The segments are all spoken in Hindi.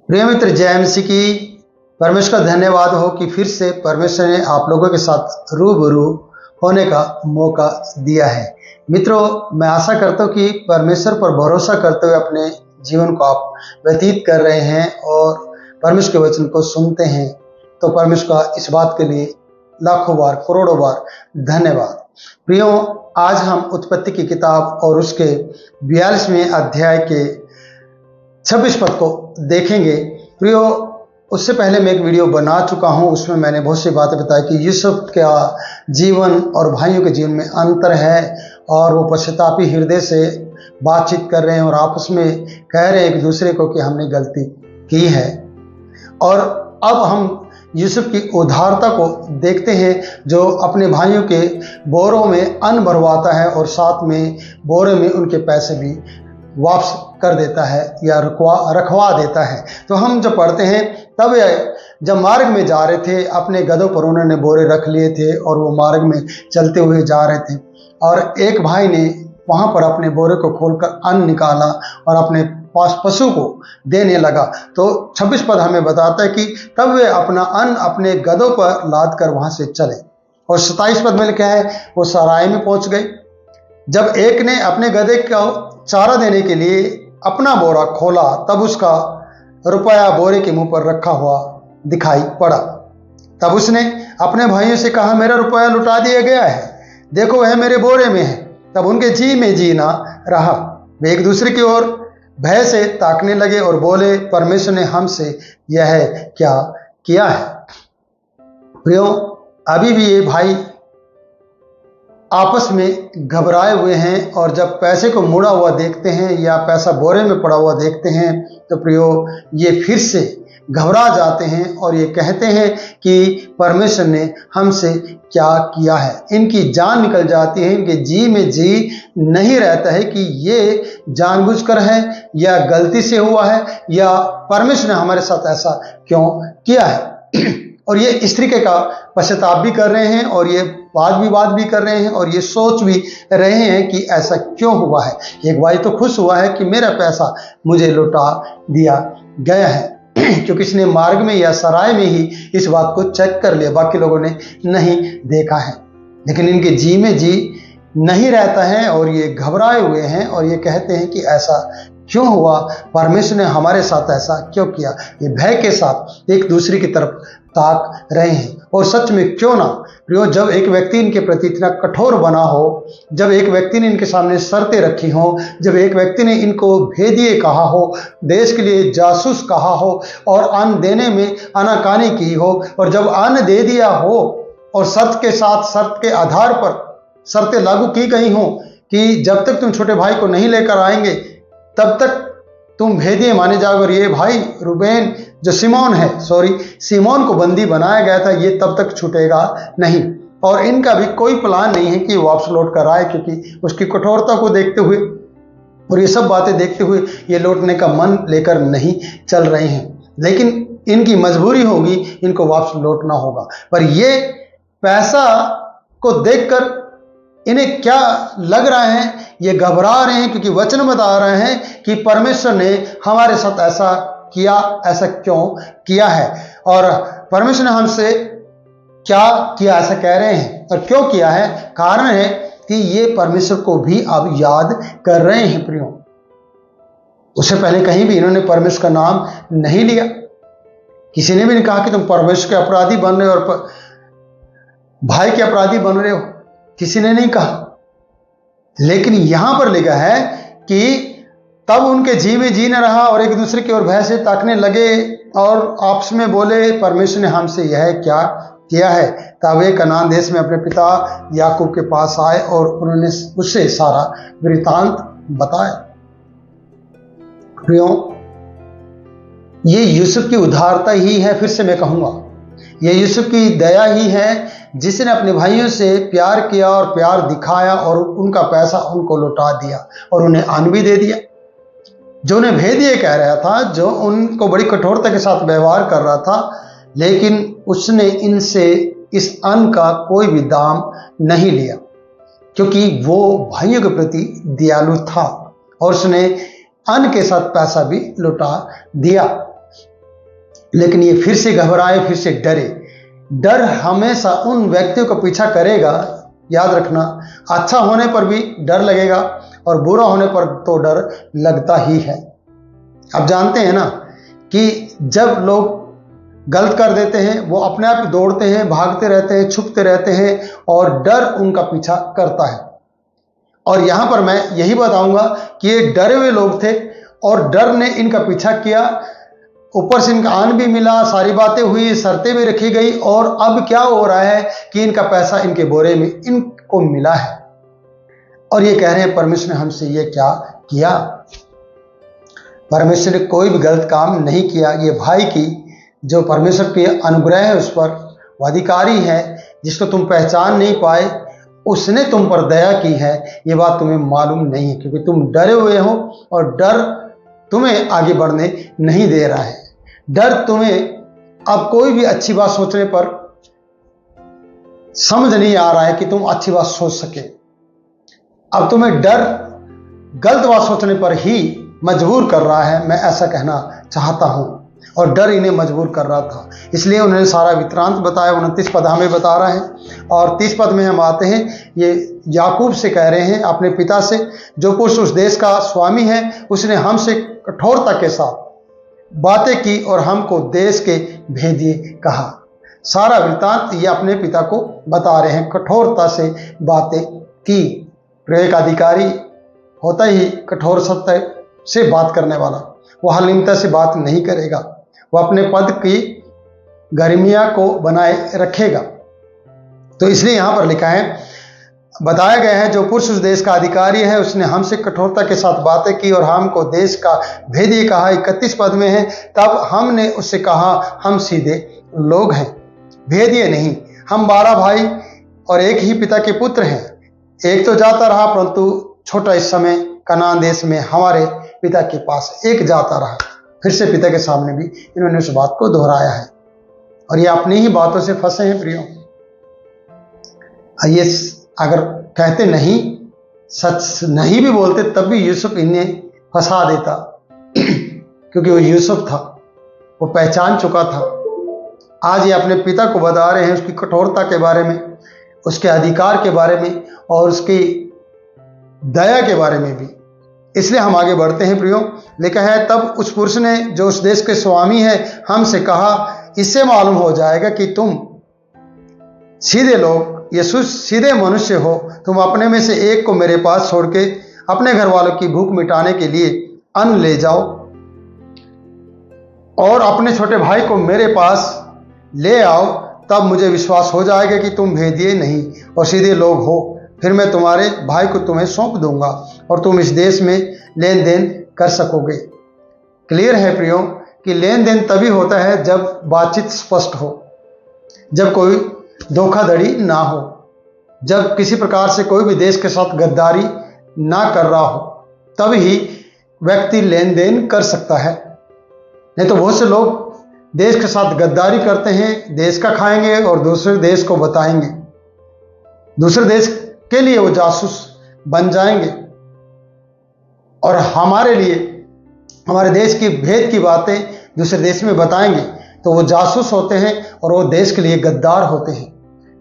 प्रिय मित्र, जय मसीह की। परमेश्वर का धन्यवाद हो कि फिर से परमेश्वर ने आप लोगों के साथ रूबरू होने का मौका दिया है। मित्रों, मैं आशा करता हूँ कि परमेश्वर पर भरोसा करते हुए अपने जीवन को आप व्यतीत कर रहे हैं और परमेश्वर के वचन को सुनते हैं, तो परमेश्वर का इस बात के लिए लाखों बार करोड़ों बार धन्यवाद। प्रियो, आज हम उत्पत्ति की किताब और उसके 42वें अध्याय के 26 पद को देखेंगे। प्रियो, उससे पहले मैं एक वीडियो बना चुका हूं, उसमें मैंने बहुत सी बातें बताई कि यूसुफ का जीवन और भाइयों के जीवन में अंतर है और वो पश्चातापी हृदय से बातचीत कर रहे हैं और आपस में कह रहे हैं एक दूसरे को कि हमने गलती की है। और अब हम यूसुफ की उदारता को देखते हैं, जो अपने भाइयों के बोरों में अन्न भरवाता है और साथ में बोरे में उनके पैसे भी वापस कर देता है या रखवा देता है। तो हम जब पढ़ते हैं, तब जब मार्ग में जा रहे थे, अपने गधों पर उन्होंने बोरे रख लिए थे और वो मार्ग में चलते हुए जा रहे थे और एक भाई ने वहाँ पर अपने बोरे को खोलकर अन्न निकाला और अपने पास पशु को देने लगा। तो 26 पद हमें बताता है कि तब वे अपना अन्न अपने गधों पर लाद कर वहाँ से चले। और 27 पद में लिखा है, वो सराय में पहुँच गए। जब एक ने अपने गधे को चारा देने के लिए अपना बोरा खोला, तब उसका रुपया बोरे के मुंह पर रखा हुआ दिखाई पड़ा। तब उसने अपने भाइयों से कहा, मेरा रुपया लुटा दिया गया है, देखो वह मेरे बोरे में है। तब उनके जी में जी ना रहा, वे एक दूसरे की ओर भय से ताकने लगे और बोले, परमेश्वर ने हमसे यह क्या किया है। प्रियो, अभी भी ये भाई आपस में घबराए हुए हैं और जब पैसे को मुड़ा हुआ देखते हैं या पैसा बोरे में पड़ा हुआ देखते हैं, तो प्रियो ये फिर से घबरा जाते हैं और ये कहते हैं कि परमेश्वर ने हमसे क्या किया है। इनकी जान निकल जाती है, इनके जी में जी नहीं रहता है कि ये जानबूझकर है या गलती से हुआ है या परमेश्वर ने हमारे साथ ऐसा क्यों किया है। और ये इस तरीके का पश्चाताप भी कर रहे हैं और ये वाद विवाद भी कर रहे हैं और ये सोच भी रहे हैं कि ऐसा क्यों हुआ है। एक भाई तो खुश हुआ है कि मेरा पैसा मुझे लौटा दिया गया है, क्योंकि इसने मार्ग में या सराय में ही इस बात को चेक कर लिया, बाकी लोगों ने नहीं देखा है। लेकिन इनके जी में जी नहीं रहता है और ये घबराए हुए हैं और ये कहते हैं कि ऐसा क्यों हुआ, परमेश्वर ने हमारे साथ ऐसा क्यों किया। ये भय के साथ एक दूसरे की तरफ ताक रहे हैं। और सच में क्यों ना प्रियो, जब एक व्यक्ति इनके प्रति इतना कठोर बना हो, जब एक व्यक्ति ने इनके सामने शर्तें रखी हो, जब एक व्यक्ति ने इनको भेदिए कहा हो, देश के लिए जासूस कहा हो और अन्न देने में आनाकानी की हो, और जब अन्न दे दिया हो और शर्त के साथ, शर्त के आधार पर शर्तें लागू की गई हो कि जब तक तुम छोटे भाई को नहीं लेकर आएंगे तब तक तुम भेदिए माने जाओगे, और ये भाई रूबेन जो सिमोन को बंदी बनाया गया था, ये तब तक छूटेगा नहीं। और इनका भी कोई प्लान नहीं है कि वापस लौट कर आए, क्योंकि उसकी कठोरता को देखते हुए और ये सब बातें देखते हुए ये लौटने का मन लेकर नहीं चल रहे हैं। लेकिन इनकी मजबूरी होगी, इनको वापस लौटना होगा। पर ये पैसा को देखकर इन्हें क्या लग रहा है, ये घबरा रहे हैं, क्योंकि वचन बता रहे हैं कि परमेश्वर ने हमारे साथ ऐसा किया, ऐसा क्यों किया है और परमेश्वर ने हमसे क्या किया, ऐसा कह रहे हैं। और क्यों किया है, कारण है कि ये परमेश्वर को भी अब याद कर रहे हैं। प्रियो, उससे पहले कहीं भी इन्होंने परमेश्वर का नाम नहीं लिया, किसी ने भी नहीं कहा कि तुम परमेश्वर के अपराधी बन रहे हो और भाई के अपराधी बन रहे हो, किसी ने नहीं कहा। लेकिन यहां पर लिखा है कि तब उनके जी में जी न रहा और एक दूसरे की ओर भय से ताकने लगे और आपस में बोले, परमेश्वर ने हमसे यह क्या किया है। तब वे कनान देश में अपने पिता याकूब के पास आए और उन्होंने उससे सारा वृतांत बताया। प्रियो, ये यूसुफ की उदारता ही है, फिर से मैं कहूंगा ये यूसुफ की दया ही है, जिसने अपने भाइयों से प्यार किया और प्यार दिखाया और उनका पैसा उनको लौटा दिया और उन्हें अन्न भी दे दिया। जो उन्हें भेदिए कह रहा था, जो उनको बड़ी कठोरता के साथ व्यवहार कर रहा था, लेकिन उसने इनसे इस अन्न का कोई भी दाम नहीं लिया। क्योंकि वो भाइयों के प्रति दयालु था और उसने अन्न के साथ पैसा भी लुटा दिया। लेकिन ये फिर से घबराए, फिर से डरे। डर हमेशा उन व्यक्तियों का पीछा करेगा, याद रखना। अच्छा होने पर भी डर लगेगा और बुरा होने पर तो डर लगता ही है। आप जानते हैं ना कि जब लोग गलत कर देते हैं वो अपने आप दौड़ते हैं, भागते रहते हैं, छुपते रहते हैं और डर उनका पीछा करता है। और यहां पर मैं यही बताऊंगा कि ये डरे हुए लोग थे और डर ने इनका पीछा किया, ऊपर से इनका अन्न भी मिला, सारी बातें हुई, शर्तें भी रखी गई और अब क्या हो रहा है कि इनका पैसा इनके बोरे में इनको मिला है। और ये कह रहे हैं परमेश्वर ने हमसे ये क्या किया। परमेश्वर ने कोई भी गलत काम नहीं किया। ये भाई की जो परमेश्वर के अनुग्रह है उस पर वो अधिकारी है जिसको तुम पहचान नहीं पाए, उसने तुम पर दया की है। ये बात तुम्हें मालूम नहीं है क्योंकि तुम डरे हुए हो और डर तुम्हें आगे बढ़ने नहीं दे रहा है। डर तुम्हें अब कोई भी अच्छी बात सोचने पर समझ नहीं आ रहा है कि तुम अच्छी बात सोच सके। अब तुम्हें डर गलत बात सोचने पर ही मजबूर कर रहा है, मैं ऐसा कहना चाहता हूं। और डर इन्हें मजबूर कर रहा था, इसलिए उन्होंने सारा वृत्तांत बताया। 29 पद हमें बता रहा है और 30 पद में हम आते हैं। ये याकूब से कह रहे हैं, अपने पिता से, जो पुरुष उस देश का स्वामी है उसने हमसे कठोरता के साथ बातें की और हमको देश के भेदिए कहा। सारा वृत्तांत ये अपने पिता को बता रहे हैं, कठोरता से बातें की। एक अधिकारी होता ही कठोर सत्य से बात करने वाला, वो हलीमता से बात नहीं करेगा, वो अपने पद की गर्मिया को बनाए रखेगा। तो इसलिए यहां पर लिखा है, बताया गया है, जो पुरुष उस देश का अधिकारी है उसने हमसे कठोरता के साथ बातें की और हमको देश का भेदिए कहा। 31 पद में है, तब हमने उससे कहा, हम सीधे लोग हैं, भेदिए नहीं। हम 12 भाई और एक ही पिता के पुत्र हैं। एक तो जाता रहा परंतु छोटा इस समय कनान देश में हमारे पिता के पास एक जाता रहा। फिर से पिता के सामने भी इन्होंने उस बात को दोहराया है और ये अपनी ही बातों से फंसे हैं प्रियो। ये अगर कहते नहीं, सच नहीं भी बोलते, तब भी यूसुफ इन्हें फंसा देता क्योंकि वो यूसुफ था, वो पहचान चुका था। आज ये अपने पिता को बता रहे हैं उसकी कठोरता के बारे में, उसके अधिकार के बारे में और उसकी दया के बारे में भी। इसलिए हम आगे बढ़ते हैं प्रियो। लिखा है, तब उस पुरुष ने जो उस देश के स्वामी है हमसे कहा, इससे मालूम हो जाएगा कि तुम सीधे लोग, यीशु सीधे मनुष्य हो। तुम अपने में से एक को मेरे पास छोड़ के अपने घर वालों की भूख मिटाने के लिए अन्न ले जाओ और अपने छोटे भाई को मेरे पास ले आओ, तब मुझे विश्वास हो जाएगा कि तुम भेदिए नहीं और सीधे लोग हो। फिर मैं तुम्हारे भाई को तुम्हें सौंप दूंगा और तुम इस देश में लेन देन कर सकोगे। क्लियर है प्रियो कि लेन देन तभी होता है जब बातचीत स्पष्ट हो, जब कोई धोखाधड़ी ना हो, जब किसी प्रकार से कोई भी देश के साथ गद्दारी ना कर रहा हो, तभी व्यक्ति लेन देन कर सकता है। नहीं तो बहुत से लोग देश के साथ गद्दारी करते हैं, देश का खाएंगे और दूसरे देश को बताएंगे, दूसरे देश के लिए वो जासूस बन जाएंगे और हमारे लिए, हमारे देश की भेद की बातें दूसरे देश में बताएंगे, तो वो जासूस होते हैं और वो देश के लिए गद्दार होते हैं।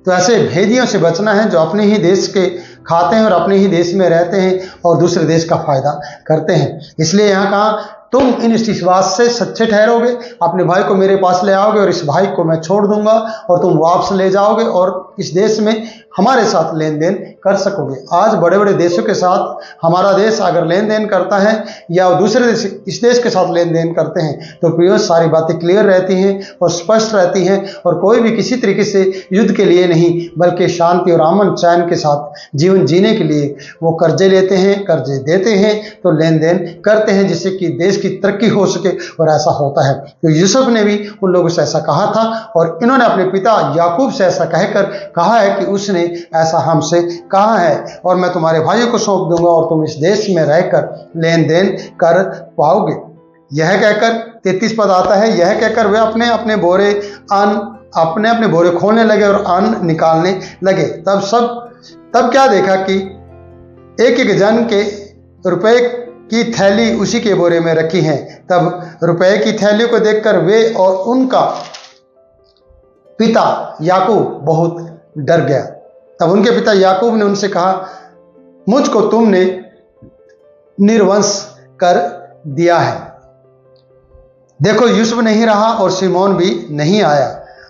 तो ऐसे भेदियों से बचना है जो अपने ही देश के खाते हैं और अपने ही देश में रहते हैं और दूसरे देश का फायदा करते हैं। इसलिए यहाँ कहा, तुम इन विश्वास से सच्चे ठहरोगे, अपने भाई को मेरे पास ले आओगे और इस भाई को मैं छोड़ दूंगा और तुम वापस ले जाओगे और इस देश में हमारे साथ लेन देन कर सकोगे। आज बड़े बड़े देशों के साथ हमारा देश अगर लेन देन करता है या दूसरे देश इस देश के साथ लेन देन करते हैं तो प्रियो सारी बातें क्लियर रहती हैं और स्पष्ट रहती हैं और कोई भी किसी तरीके से युद्ध के लिए नहीं बल्कि शांति और अमन चैन के साथ जीवन जीने के लिए वो कर्जे लेते हैं, कर्जे देते हैं, तो लेन देन करते हैं जिससे कि देश की तरक्की हो सके। और ऐसा होता है। तो यूसुफ ने भी उन लोगों से ऐसा कहा था और इन्होंने अपने पिता याकूब से ऐसा कहकर कहा है कि उसने ऐसा हमसे कहा है और मैं तुम्हारे भाइयों को सौंप दूंगा और तुम इस देश में रहकर लेन देन कर पाओगे। यह कहकर 33 पद आता है, यह कहकर वे अपने अपने बोरे खोलने लगे और अन्न निकालने लगे। तब सब तब क्या देखा कि एक एक जन के रुपए की थैली उसी के बोरे में रखी है। तब रुपए की थैली को देखकर वे और उनका पिता याकूब बहुत डर गया। तब उनके पिता याकूब ने उनसे कहा, मुझको तुमने निर्वंश कर दिया है। देखो, यूसुफ नहीं रहा और सिमोन भी नहीं आया।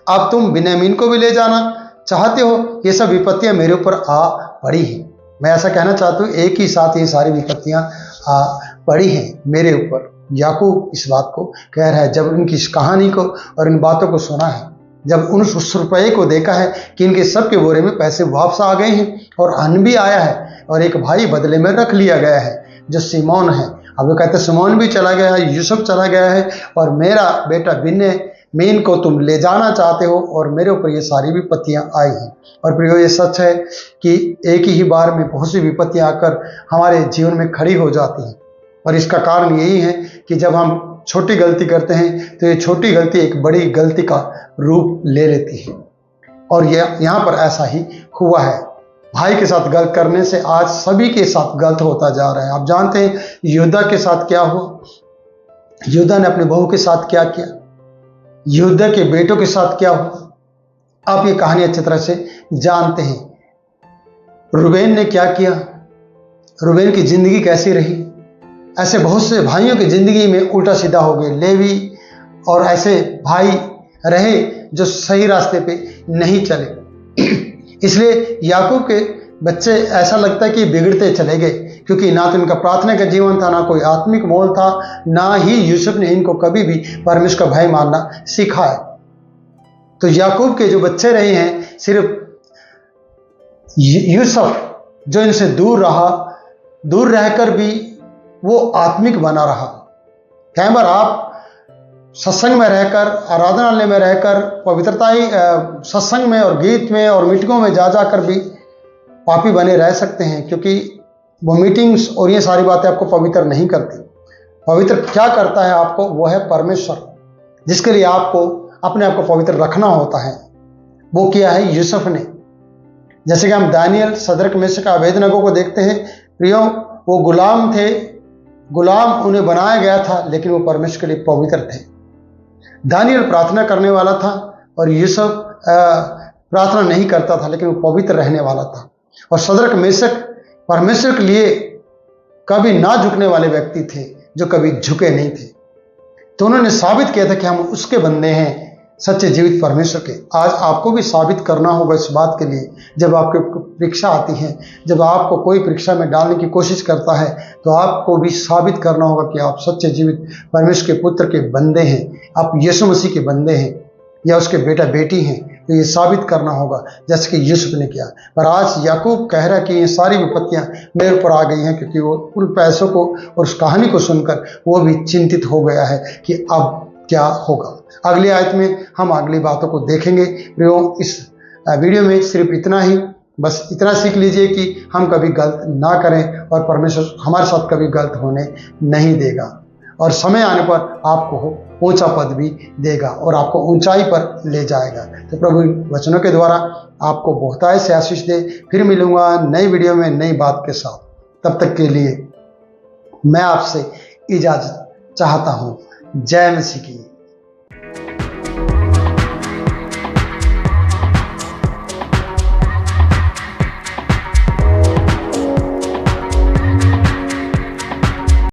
अब तुम बिन्यामीन को भी ले जाना चाहते हो। ये सब विपत्तियां मेरे ऊपर आ पड़ी हैं। मैं ऐसा कहना चाहता हूँ, एक ही साथ ये सारी विपत्तियां आ पड़ी हैं मेरे ऊपर। याकूब इस बात को कह रहा है जब उनकी इस कहानी को और इन बातों को सुना है, जब उस रुपये को देखा है कि इनके सबके बोरे में पैसे वापस आ गए हैं और अन्न भी आया है और एक भाई बदले में रख लिया गया है जो सिमोन है। अब वो कहते हैं सिमोन भी चला गया है, यूसुफ चला गया है और मेरा बेटा बिन्यामीन को तुम ले जाना चाहते हो और मेरे ऊपर ये सारी विपत्तियां आई हैं। और प्रियो, ये सच है कि एक ही बार में बहुत सी विपत्तियां आकर हमारे जीवन में खड़ी हो जाती हैं और इसका कारण यही है कि जब हम छोटी गलती करते हैं तो ये छोटी गलती एक बड़ी गलती का रूप ले लेती है। और यहाँ पर ऐसा ही हुआ है। भाई के साथ गलत करने से आज सभी के साथ गलत होता जा रहा है। आप जानते हैं योद्धा के साथ क्या हुआ, योद्धा ने अपने बहू के साथ क्या किया, योद्धा के बेटों के साथ क्या हुआ, आप ये कहानी अच्छी तरह से जानते हैं। रूबेन ने क्या किया, रूबेन की जिंदगी कैसी रही। ऐसे बहुत से भाइयों की जिंदगी में उल्टा सीधा हो गए। लेवी और ऐसे भाई रहे जो सही रास्ते पे नहीं चले। इसलिए याकूब के बच्चे ऐसा लगता है कि बिगड़ते चले गए, क्योंकि ना तो इनका प्रार्थना का जीवन था, ना कोई आत्मिक मोल था, ना ही यूसुफ ने इनको कभी भी परमेश्वर का भय मानना सिखाया। तो याकूब के जो बच्चे रहे हैं, सिर्फ यूसुफ जो इनसे दूर रहा, दूर रहकर भी वो आत्मिक बना रहा। कई बार आप सत्संग में रहकर, आराधनालय में रहकर, पवित्रता ही सत्संग में और गीत में और मीटिंगों में जा जाकर भी पापी बने रह सकते हैं, क्योंकि वो मीटिंग्स और ये सारी बातें आपको पवित्र नहीं करती। पवित्र क्या करता है आपको, वो है परमेश्वर, जिसके लिए आपको अपने आप को पवित्र रखना होता है। वो किया है यूसुफ ने। जैसे कि हम दानियल, सदरक, मेशक, अबेदनगो को देखते हैं। प्रियो, वो गुलाम थे, गुलाम उन्हें बनाया गया था, लेकिन वो परमेश्वर के लिए पवित्र थे। दानियल प्रार्थना करने वाला था और यूसुफ प्रार्थना नहीं करता था, लेकिन वो पवित्र रहने वाला था। और सदरक, मेशक परमेश्वर के लिए कभी ना झुकने वाले व्यक्ति थे, जो कभी झुके नहीं थे। तो उन्होंने साबित किया था कि हम उसके बंदे हैं, सच्चे जीवित परमेश्वर के। आज आपको भी साबित करना होगा इस बात के लिए। जब आपकी परीक्षा आती है, जब आपको कोई परीक्षा में डालने की कोशिश करता है, तो आपको भी साबित करना होगा कि आप सच्चे जीवित परमेश्वर के पुत्र के बंदे हैं, आप यीशु मसीह के बंदे हैं या उसके बेटा बेटी हैं। तो ये साबित करना होगा, जैसे कि यूसुफ ने किया। पर आज याकूब कह रहा है कि ये सारी विपत्तियां मेरे ऊपर आ गई हैं, क्योंकि वो उन पैसों को और उस कहानी को सुनकर वो भी चिंतित हो गया है कि अब क्या होगा। अगली आयत में हम अगली बातों को देखेंगे। प्रियो, इस वीडियो में सिर्फ इतना ही, बस इतना सीख लीजिए कि हम कभी गलत ना करें और परमेश्वर हमारे साथ कभी गलत होने नहीं देगा और समय आने पर आपको ऊंचा पद भी देगा और आपको ऊंचाई पर ले जाएगा। तो प्रभु वचनों के द्वारा आपको बहुतायत से आशीष दे। फिर मिलूंगा नई वीडियो में नई बात के साथ। तब तक के लिए मैं आपसे इजाजत चाहता हूँ। जय मसीह की।